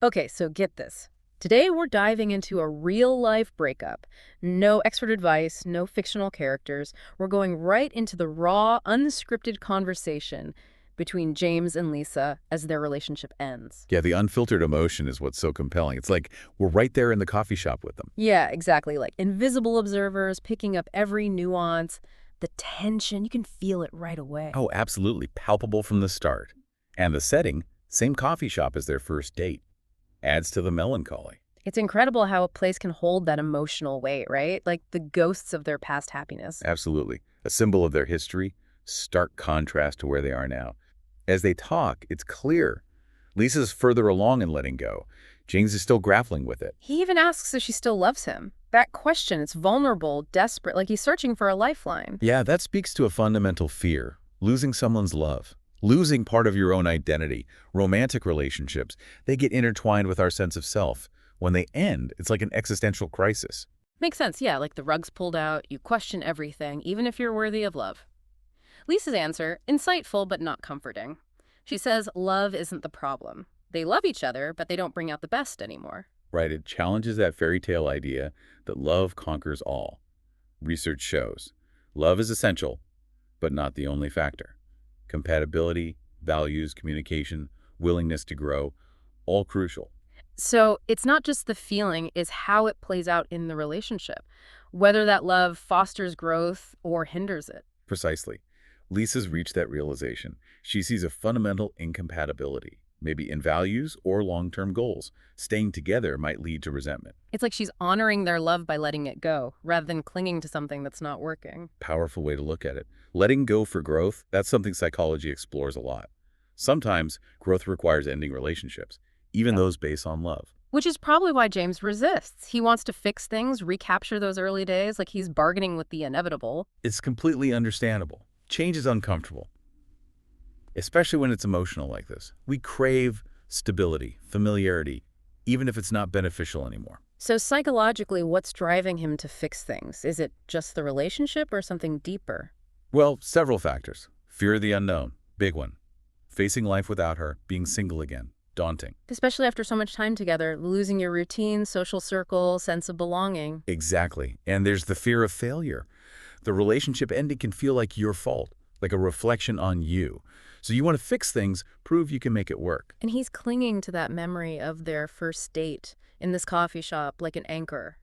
Okay, so get this. Today we're diving into a real-life breakup. No expert advice, no fictional characters. We're going right into the raw, unscripted conversation between James and Lisa as their relationship ends. Yeah, the unfiltered emotion is what's so compelling. It's like we're right there in the coffee shop with them. Yeah, exactly. Like invisible observers picking up every nuance, the tension, you can feel it right away. Oh, absolutely. Palpable from the start. And the setting, same coffee shop as their first date, adds to the melancholy. It's incredible how a place can hold that emotional weight, right? Like the ghosts of their past happiness. Absolutely. A symbol of their history, stark contrast to where they are now. As they talk, it's clear. Lisa's further along in letting go. James is still grappling with it. He even asks if she still loves him. That question, it's vulnerable, desperate, like he's searching for a lifeline. Yeah, that speaks to a fundamental fear, losing someone's love, losing part of your own identity. Romantic relationships, they get intertwined with our sense of self. When they end, it's like an existential crisis. Makes sense, yeah, like the rug's pulled out, you question everything, even if you're worthy of love. Lisa's answer, insightful but not comforting. She says love isn't the problem. They love each other, but they don't bring out the best anymore. Right? It challenges that fairy tale idea that love conquers all. Research shows love is essential, but not the only factor. Compatibility, values, communication, willingness to grow, all crucial. So it's not just the feeling, it's how it plays out in the relationship, whether that love fosters growth or hinders it. Precisely. Lisa's reached that realization. She sees a fundamental incompatibility, maybe in values or long-term goals. Staying together might lead to resentment. It's like she's honoring their love by letting it go, rather than clinging to something that's not working. Powerful way to look at it. Letting go for growth, that's something psychology explores a lot. Sometimes growth requires ending relationships, even those based on love. Which is probably why James resists. He wants to fix things, recapture those early days, like he's bargaining with the inevitable. It's completely understandable. Change is uncomfortable, especially when it's emotional like this. We crave stability, familiarity, even if it's not beneficial anymore. So psychologically, what's driving him to fix things? Is it just the relationship or something deeper? Well, several factors. Fear of the unknown, big one. Facing life without her, being single again, daunting. Especially after so much time together, losing your routine, social circle, sense of belonging. Exactly. And there's the fear of failure. The relationship ending can feel like your fault, like a reflection on you. So you want to fix things, prove you can make it work. And he's clinging to that memory of their first date in this coffee shop like an anchor,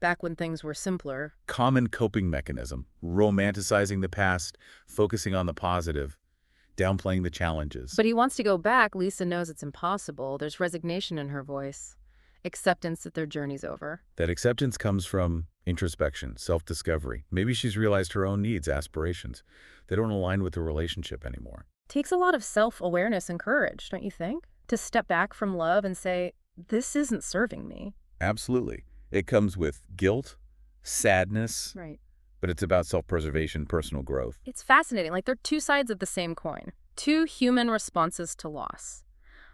back when things were simpler. Common coping mechanism, romanticizing the past, focusing on the positive, downplaying the challenges. But he wants to go back. Lisa knows it's impossible. There's resignation in her voice, acceptance that their journey's over. That acceptance comes from introspection, self-discovery. Maybe she's realized her own needs, aspirations. They don't align with the relationship anymore. Takes a lot of self-awareness and courage, don't you think? To step back from love and say, this isn't serving me. Absolutely. It comes with guilt, sadness, Right. but it's about self-preservation, personal growth. It's fascinating. Like they're two sides of the same coin. Two human responses to loss.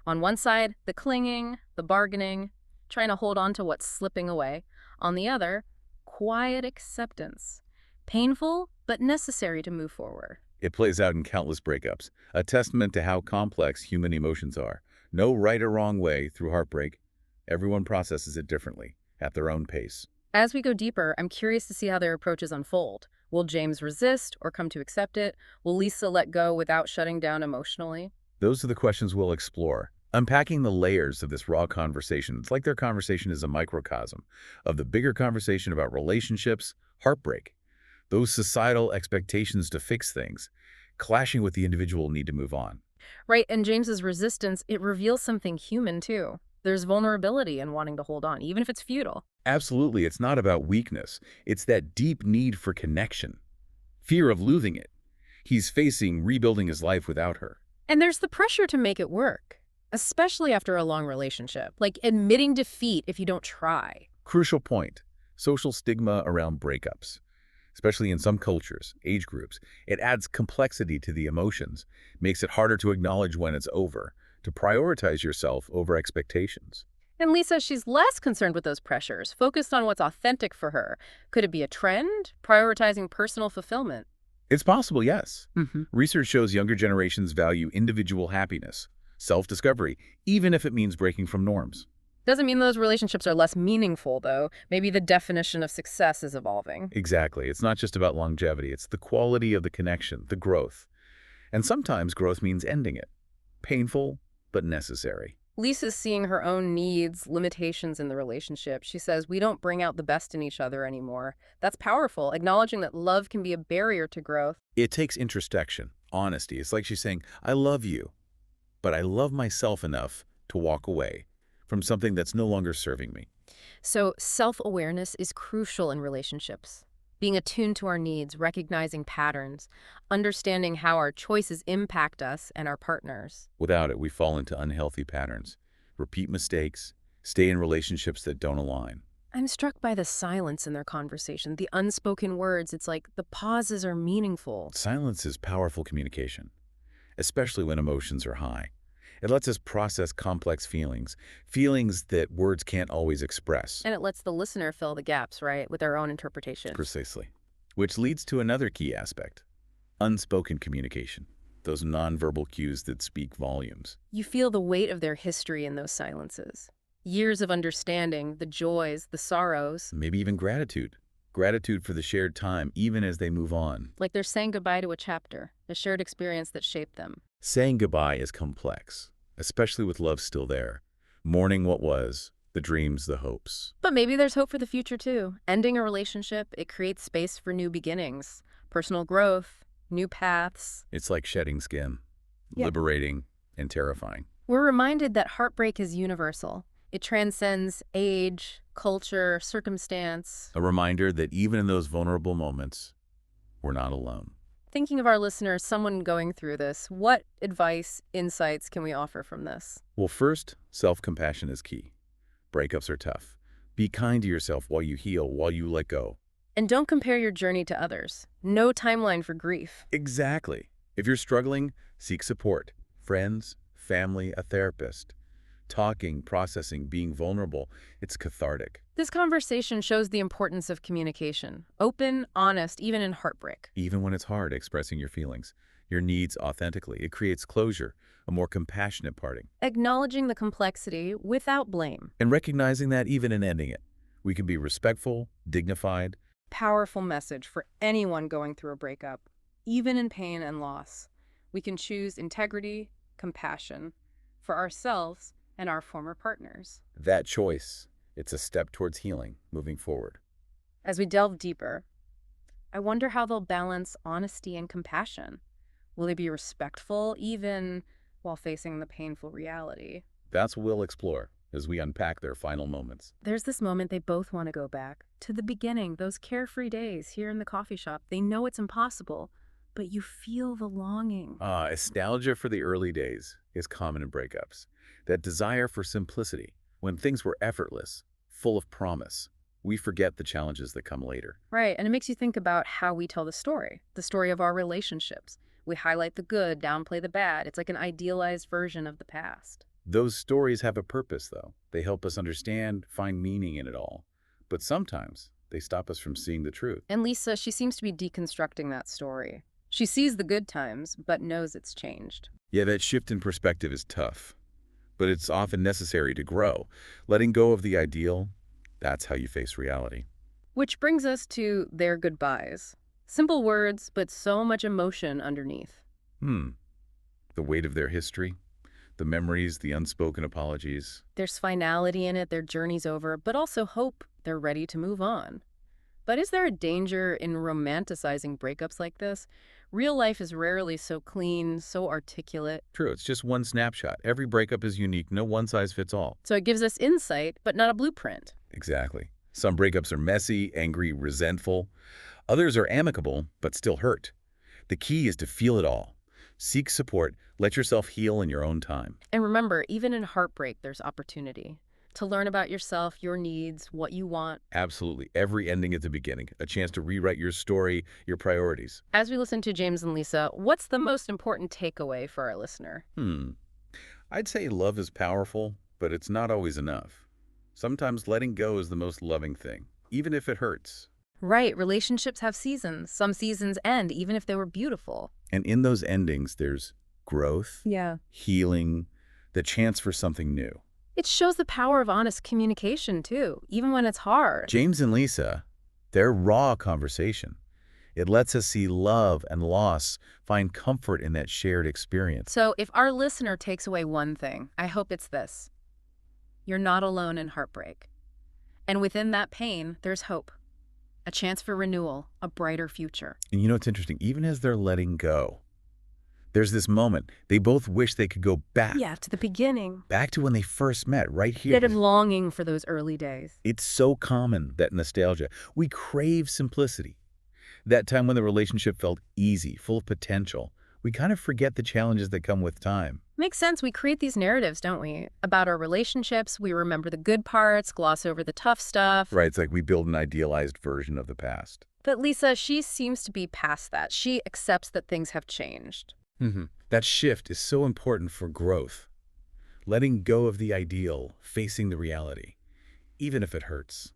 On one side, the clinging, the bargaining, trying to hold on to what's slipping away. On the other, quiet acceptance. Painful, but necessary to move forward. It plays out in countless breakups, a testament to how complex human emotions are. No right or wrong way through heartbreak. Everyone processes it differently, at their own pace. As we go deeper, I'm curious to see how their approaches unfold. Will James resist or come to accept it? Will Lisa let go without shutting down emotionally? Those are the questions we'll explore. Unpacking the layers of this raw conversation, it's like their conversation is a microcosm of the bigger conversation about relationships, heartbreak, those societal expectations to fix things, clashing with the individual need to move on. Right, and James's resistance, it reveals something human too. There's vulnerability in wanting to hold on, even if it's futile. Absolutely, it's not about weakness. It's that deep need for connection, fear of losing it. He's facing rebuilding his life without her. And there's the pressure to make it work, especially after a long relationship, like admitting defeat if you don't try. Crucial point, social stigma around breakups. Especially in some cultures, age groups, it adds complexity to the emotions, makes it harder to acknowledge when it's over, to prioritize yourself over expectations. And Lisa, she's less concerned with those pressures, focused on what's authentic for her. Could it be a trend? Prioritizing personal fulfillment. It's possible, yes. Mm-hmm. Research shows younger generations value individual happiness, self-discovery, even if it means breaking from norms. Doesn't mean those relationships are less meaningful, though. Maybe the definition of success is evolving. Exactly. It's not just about longevity. It's the quality of the connection, the growth. And sometimes growth means ending it. Painful, but necessary. Lisa's seeing her own needs, limitations in the relationship. She says, we don't bring out the best in each other anymore. That's powerful, acknowledging that love can be a barrier to growth. It takes introspection, honesty. It's like she's saying, I love you, but I love myself enough to walk away from something that's no longer serving me. So self-awareness is crucial in relationships. Being attuned to our needs, recognizing patterns, understanding how our choices impact us and our partners. Without it, we fall into unhealthy patterns, repeat mistakes, stay in relationships that don't align. I'm struck by the silence in their conversation, the unspoken words. It's like the pauses are meaningful. Silence is powerful communication, especially when emotions are high. It lets us process complex feelings, feelings that words can't always express. And it lets the listener fill the gaps, right, with their own interpretation. Precisely. Which leads to another key aspect, unspoken communication, those nonverbal cues that speak volumes. You feel the weight of their history in those silences. Years of understanding, the joys, the sorrows. Maybe even gratitude. Gratitude for the shared time, even as they move on. Like they're saying goodbye to a chapter, a shared experience that shaped them. Saying goodbye is complex, especially with love still there. Mourning what was, the dreams, the hopes. But maybe there's hope for the future too. Ending a relationship, it creates space for new beginnings, personal growth, new paths. It's like shedding skin, Yeah. liberating and terrifying. We're reminded that heartbreak is universal. It transcends age, culture, circumstance. A reminder that even in those vulnerable moments, we're not alone. Thinking of our listeners, someone going through this, what advice, insights can we offer from this? Well, first, self-compassion is key. Breakups are tough. Be kind to yourself while you heal, while you let go. And don't compare your journey to others. No timeline for grief. Exactly. If you're struggling, seek support. Friends, family, a therapist. Talking, processing, being vulnerable, it's cathartic. This conversation shows the importance of communication. Open, honest, even in heartbreak. Even when it's hard expressing your feelings, your needs authentically, it creates closure, a more compassionate parting. Acknowledging the complexity without blame. And recognizing that even in ending it, we can be respectful, dignified. Powerful message for anyone going through a breakup. Even in pain and loss, we can choose integrity, compassion for ourselves and our former partners. That choice, it's a step towards healing, moving forward. As we delve deeper, I wonder how they'll balance honesty and compassion. Will they be respectful even while facing the painful reality? That's what we'll explore as we unpack their final moments. There's this moment they both want to go back to the beginning, those carefree days here in the coffee shop. They know it's impossible, but you feel the longing. Nostalgia for the early days is common in breakups. That desire for simplicity, when things were effortless, full of promise. We forget the challenges that come later. Right, and it makes you think about how we tell the story of our relationships. We highlight the good, downplay the bad. It's like an idealized version of the past. Those stories have a purpose, though. They help us understand, find meaning in it all. But sometimes they stop us from seeing the truth. And Lisa, she seems to be deconstructing that story. She sees the good times, but knows it's changed. Yeah, that shift in perspective is tough, but it's often necessary to grow. Letting go of the ideal, that's how you face reality. Which brings us to their goodbyes. Simple words, but so much emotion underneath. The weight of their history, the memories, the unspoken apologies. There's finality in it, their journey's over, but also hope they're ready to move on. But is there a danger in romanticizing breakups like this? Real life is rarely so clean, so articulate. True, it's just one snapshot. Every breakup is unique, no one size fits all. So it gives us insight, but not a blueprint. Exactly. Some breakups are messy, angry, resentful. Others are amicable, but still hurt. The key is to feel it all. Seek support, let yourself heal in your own time. And remember, even in heartbreak, there's opportunity to learn about yourself, your needs, what you want. Absolutely. Every ending at the beginning, a chance to rewrite your story, your priorities. As we listen to James and Lisa, what's the most important takeaway for our listener? I'd say love is powerful, but it's not always enough. Sometimes letting go is the most loving thing, even if it hurts. Right, relationships have seasons. Some seasons end, even if they were beautiful. And in those endings, there's growth, Yeah. healing, the chance for something new. It shows the power of honest communication, too, even when it's hard. James and Lisa, their raw conversation, it lets us see love and loss, find comfort in that shared experience. So if our listener takes away one thing, I hope it's this. You're not alone in heartbreak. And within that pain, there's hope. A chance for renewal, a brighter future. And you know what's interesting? Even as they're letting go, there's this moment. They both wish they could go back. Yeah, to the beginning. Back to when they first met, right here. Instead of longing for those early days. It's so common, that nostalgia. We crave simplicity. That time when the relationship felt easy, full of potential. We kind of forget the challenges that come with time. Makes sense. We create these narratives, don't we? About our relationships. We remember the good parts, gloss over the tough stuff. Right, it's like we build an idealized version of the past. But Lisa, she seems to be past that. She accepts that things have changed. That shift is so important for growth. Letting go of the ideal, facing the reality, even if it hurts.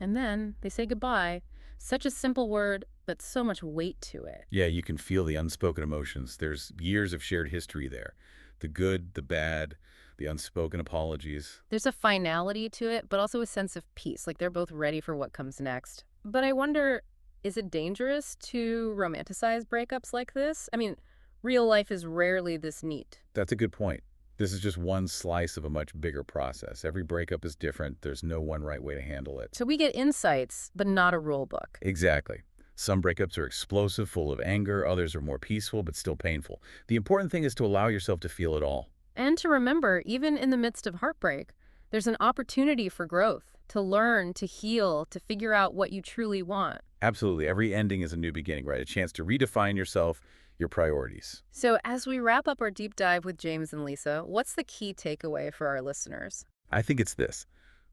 And then they say goodbye. Such a simple word, but so much weight to it. Yeah, you can feel the unspoken emotions. There's years of shared history there. The good, the bad, the unspoken apologies. There's a finality to it, but also a sense of peace. Like they're both ready for what comes next. But I wonder, is it dangerous to romanticize breakups like this? I mean, real life is rarely this neat. That's a good point. This is just one slice of a much bigger process. Every breakup is different. There's no one right way to handle it. So we get insights, but not a rule book. Exactly. Some breakups are explosive, full of anger. Others are more peaceful, but still painful. The important thing is to allow yourself to feel it all. And to remember, even in the midst of heartbreak, there's an opportunity for growth, to learn, to heal, to figure out what you truly want. Absolutely. Every ending is a new beginning, right? A chance to redefine yourself, your priorities. So as we wrap up our deep dive with James and Lisa, what's the key takeaway for our listeners? I think it's this.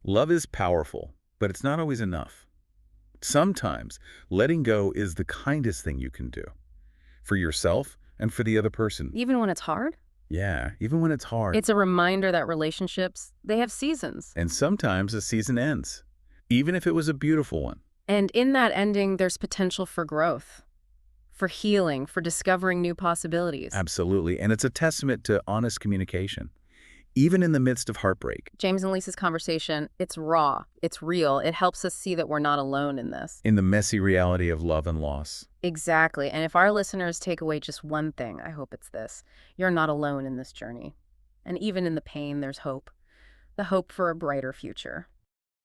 Love is powerful, but it's not always enough. Sometimes letting go is the kindest thing you can do. For yourself and for the other person. Even when it's hard? Yeah, even when it's hard. It's a reminder that relationships, they have seasons. And sometimes a season ends, even if it was a beautiful one. And in that ending, there's potential for growth, for healing, for discovering new possibilities. Absolutely. And it's a testament to honest communication, even in the midst of heartbreak. James and Lisa's conversation, it's raw, it's real. It helps us see that we're not alone in this. In the messy reality of love and loss. Exactly. And if our listeners take away just one thing, I hope it's this. You're not alone in this journey. And even in the pain, there's hope. The hope for a brighter future.